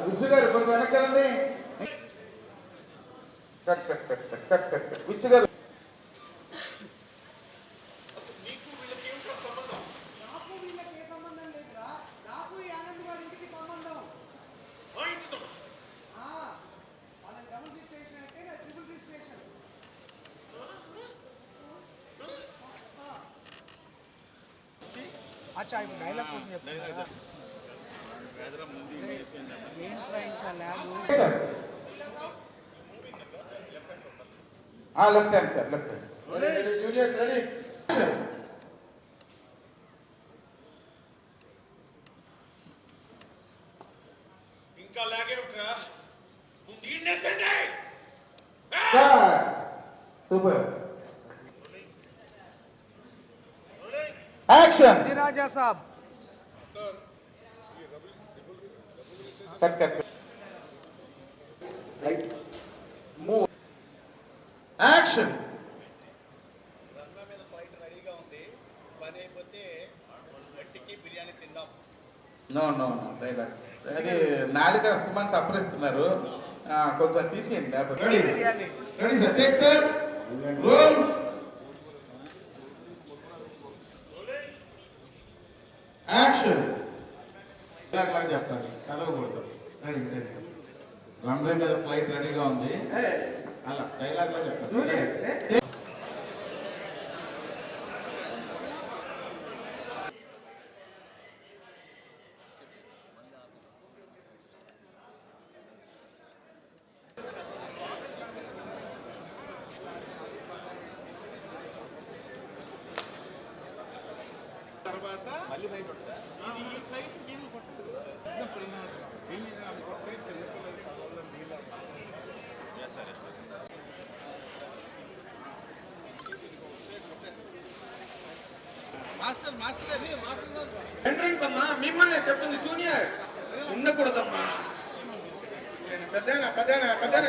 విశ్వ గారు కొంచెం వెనకాలండి. విశ్వ గారు अच्छा डायलॉग कुछ చెప్తారా ఏంట్రా ఇంకా lab left hand sir left hand juniors ready ఇంకా లాగే ఉంటా నువ్వు దీన్నేసండి super action Raja Saab cut cut right move action రన్న మీద ఫైట్ రెడీగా ఉంది పని అయిపోతే గట్టికి బిర్యానీ తిందాం నో నో నో డైలాగ్ అది నాలుక అస్తమాన్ సపరిస్తున్నారు కొంచెం తీసేయండి biryani ready sir take sir roll action dialogue లాగా చెప్పండి చదవకూడదు రెడీ రెడీ రన్వే మీద ఫ్లైట్ రెడీగా ఉంది అలా డైలాగ్ లాగా చెప్పండి తర్వాత మళ్ళీ ఫైట్ ఉంటుంది ఈ ఫైట్ నేను కొట్టదు మాస్టర్ మాస్టర్ ఎంట్రన్స్ అమ్మా మిమ్మల్ని చెప్పింది జూనియర్ ఉండకూడదమ్మా పెద్దనా పెద్దనా పెద్దనా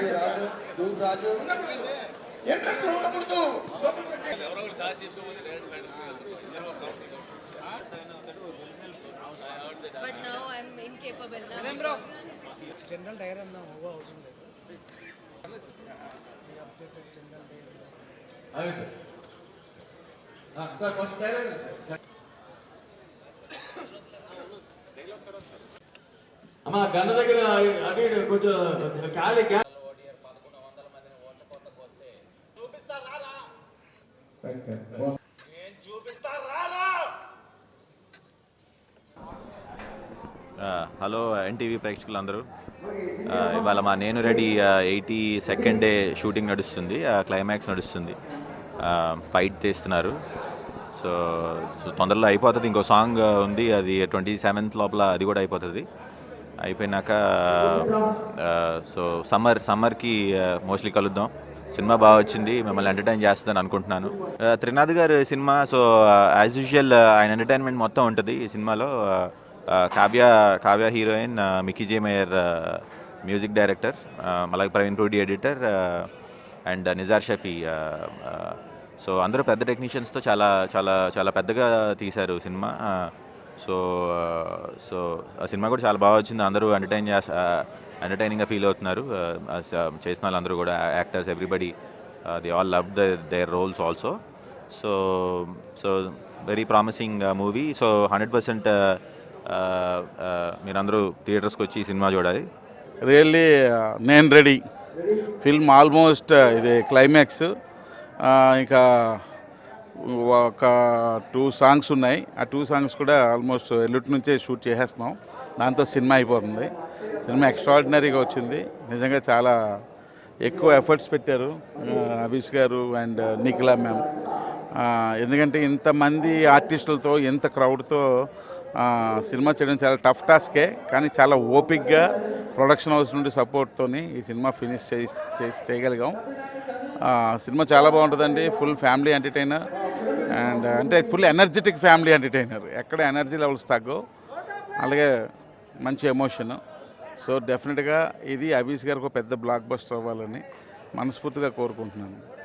రాజు ఎంట్రన్స్ ఉండకూడదు ఎవరో ఛార్జ్ తీసుకోకపోతే But now I'm incapable now. General Dyer अंदा होगा అవసరం లేదు అదే sir sir first dialogue sir అమ్మా గన్న దగ్గర అటు ఇటు కొంచెం ఖాళీ ఓడిఆర్ 1100 మందిని ఓట్ల కోతకు వస్తే చూపిస్తా రారా ఏం చూపిస్తా రారా హలో ఎన్టీవీ ప్రేక్షకులందరూ ఇవాళ మా నేను రెడీ 82nd డే షూటింగ్ నడుస్తుంది క్లైమాక్స్ నడుస్తుంది ఫైట్ తీస్తున్నారు సో తొందరలో అయిపోతుంది ఇంకో సాంగ్ ఉంది అది 27th లోపల అది కూడా అయిపోతుంది అయిపోయినాక సో సమ్మర్కి మోస్ట్లీ కలుద్దాం సినిమా బాగా వచ్చింది మిమ్మల్ని ఎంటర్టైన్ చేస్తుందని అనుకుంటున్నాను త్రినాథ్ గారు సినిమా సో యాజ్ యూజువల్ ఆయన ఎంటర్టైన్మెంట్ మొత్తం ఉంటుంది ఈ సినిమాలో Kavya heroine Mickey J Meyer music director అలాగే Praveen Pudi editor and Nizar Shafi so అందరూ పెద్ద టెక్నీషియన్స్తో చాలా చాలా చాలా పెద్దగా తీశారు సినిమా సో సో ఆ సినిమా కూడా చాలా బాగా వచ్చింది అందరూ ఎంటర్టైనింగ్గా ఫీల్ అవుతున్నారు చేసిన వాళ్ళందరూ కూడా actors everybody they all love their roles also so so very promising movie so 100% మీరందరూ థియేటర్స్కి వచ్చి ఈ సినిమా చూడాలి రియల్లీ నేను రెడీ ఫిల్మ్ ఆల్మోస్ట్ ఇది క్లైమాక్స్ ఇంకా ఒక 2 సాంగ్స్ ఉన్నాయి ఆ 2 సాంగ్స్ కూడా ఆల్మోస్ట్ ఎల్లుటి నుంచే షూట్ చేసేస్తున్నాం దాంతో సినిమా అయిపోతుంది సినిమా ఎక్స్ట్రాడినరీగా వచ్చింది నిజంగా చాలా ఎక్కువ ఎఫర్ట్స్ పెట్టారు అభిష్ గారు అండ్ నిఖిలా మ్యామ్ ఎందుకంటే ఇంతమంది ఆర్టిస్టులతో ఇంత క్రౌడ్తో సినిమా చేయడం చాలా టఫ్ టాస్కే కానీ చాలా ఓపిక్గా ప్రొడక్షన్ హౌస్ నుండి సపోర్ట్తో ఈ సినిమా ఫినిష్ చేయగలిగాం సినిమా చాలా బాగుంటుందండి ఫుల్ ఫ్యామిలీ ఎంటర్టైనర్ అండ్ అంటే ఫుల్ ఎనర్జెటిక్ ఫ్యామిలీ ఎంటర్టైనర్ ఎక్కడ ఎనర్జీ లెవెల్స్ తగ్గవు అలాగే మంచి ఎమోషన్ సో డెఫినెట్గా ఇది అభీష్ గారికి ఒక పెద్ద బ్లాక్ బస్టర్ అవ్వాలని మనస్ఫూర్తిగా కోరుకుంటున్నాను.